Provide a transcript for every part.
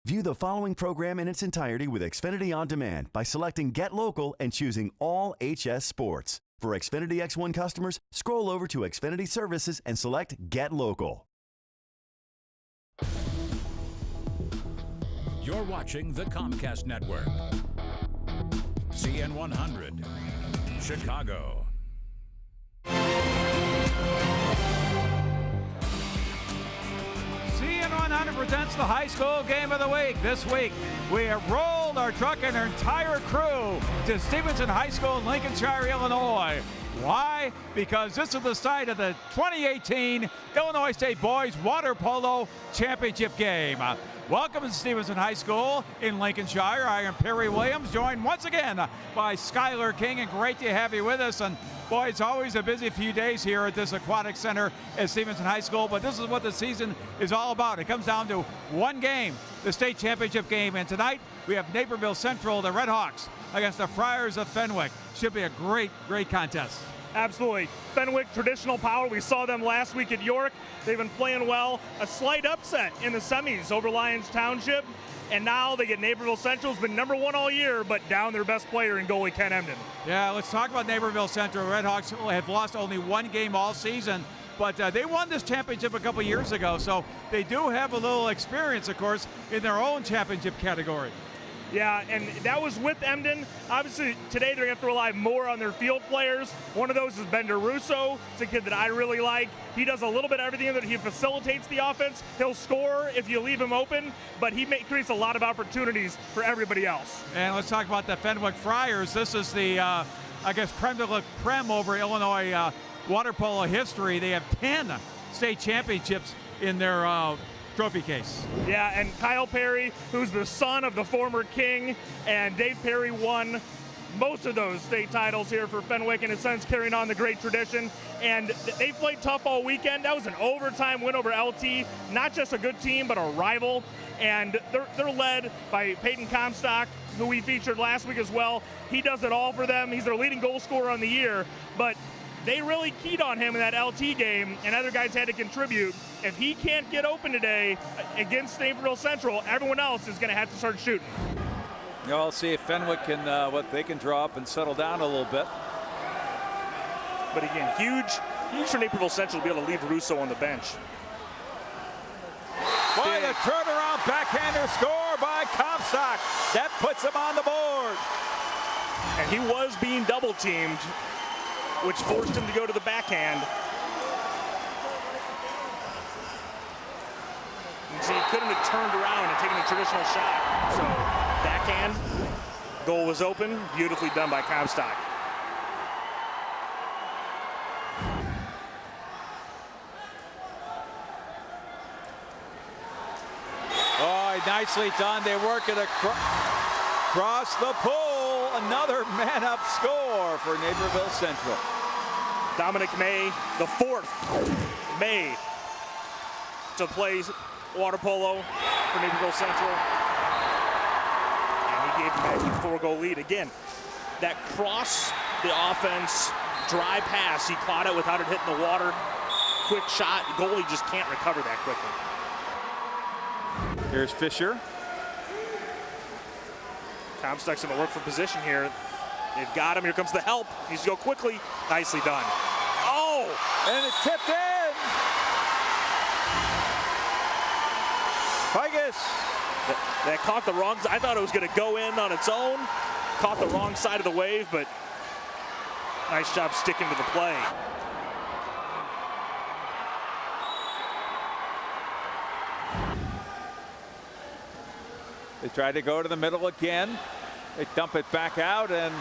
View the following program in its entirety with Xfinity On Demand by selecting Get Local and choosing All HS Sports. For Xfinity X1 customers, scroll over to Xfinity Services and select Get Local. You're watching the Comcast Network. CN100, Chicago. CN100 presents the high school game of the week. This week, we have rolled our truck and our entire crew to Stevenson High School in Lincolnshire, Illinois. Why? Because this is the site of the 2018 Illinois State Boys Water Polo Championship game. Welcome to Stevenson High School in Lincolnshire. I am Perry Williams, joined once again by Skylar King, and great to have you with us. And boy, it's always a busy few days here at this aquatic center at Stevenson High School, but this is what the season is all about. It comes down to one game, the state championship game, and tonight we have Naperville Central, the Red Hawks, against the Friars of Fenwick. Should be a great, great contest. Absolutely. Fenwick, traditional power. We saw them last week at York. They've been playing well. A slight upset in the semis over Lyons Township. And now they get Naperville Central, who's been #1 all year, but down their best player in goalie Ken Emden. Yeah, let's talk about Naperville Central. Red Hawks have lost only one game all season, but they won this championship a couple years ago, so they do have a little experience, of course, in their own championship category. Yeah, and that was with Emden. Obviously, today they're going to have to rely more on their field players. One of those is Bender Russo. It's a kid that I really like. He does a little bit of everything. That he facilitates the offense. He'll score if you leave him open, but he creates a lot of opportunities for everybody else. And let's talk about the Fenwick Friars. This is the, I guess, creme de la creme over Illinois water polo history. They have 10 state championships in their trophy case. Yeah, and Kyle Perry, who's the son of the former king, and Dave Perry won most of those state titles here for Fenwick, in a sense carrying on the great tradition. And they played tough all weekend. That was an overtime win over LT. Not just a good team, but a rival. And they're led by Peyton Comstock, who we featured last week as well. He does it all for them. He's their leading goal scorer on the year, but they really keyed on him in that LT game, and other guys had to contribute. If he can't get open today against Naperville Central, everyone else is going to have to start shooting. You know, I'll see if Fenwick can, what they can draw up and settle down a little bit. But again, huge for Naperville Central to be able to leave Russo on the bench. By the turnaround backhander score by Comstock. That puts him on the board. And he was being double teamed, which forced him to go to the backhand. You see, he couldn't have turned around and taken a traditional shot. So, backhand, goal was open, beautifully done by Comstock. Oh, nicely done. They work it across the pool. Another man-up score for Naperville Central. Dominic May, the fourth May to play water polo for Naperville Central. And he gave them a 4-goal lead. Again, that cross the offense, dry pass, he caught it without it hitting the water. Quick shot, goalie just can't recover that quickly. Here's Fisher. Comstock's going to work for position here. They've got him. Here comes the help. He needs to go quickly. Nicely done. Oh! And it tipped in. Figus. That caught the wrong side. I thought it was going to go in on its own. Caught the wrong side of the wave, but nice job sticking to the play. They try to go to the middle again. They dump it back out, and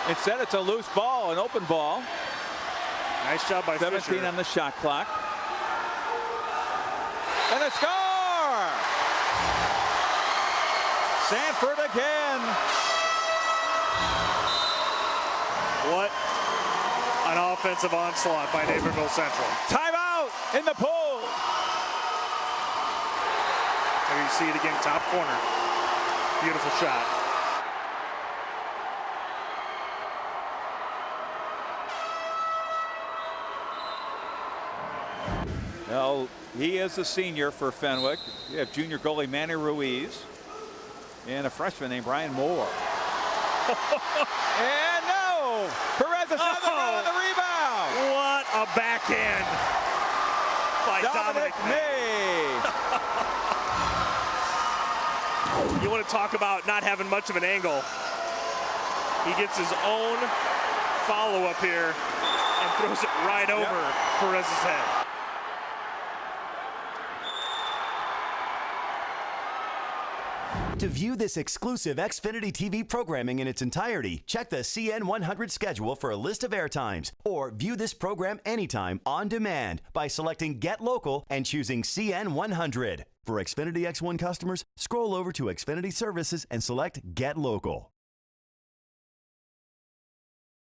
instead it's a loose ball, an open ball. Nice job by 17 Fisher. on the shot clock. And a score! Sanford again. What an offensive onslaught by Naperville Central. Timeout in the pool. There you see it again, top corner. Beautiful shot. Well, he is a senior for Fenwick. You have junior goalie Manny Ruiz and a freshman named Brian Moore. And no! Perez is on the rebound. What a backhand by Dominic May. You want to talk about not having much of an angle. He gets his own follow-up here and throws it right over Perez's head. To view this exclusive Xfinity TV programming in its entirety, check the CN100 schedule for a list of airtimes, or view this program anytime on demand by selecting Get Local and choosing CN100. For Xfinity X1 customers, scroll over to Xfinity Services and select Get Local.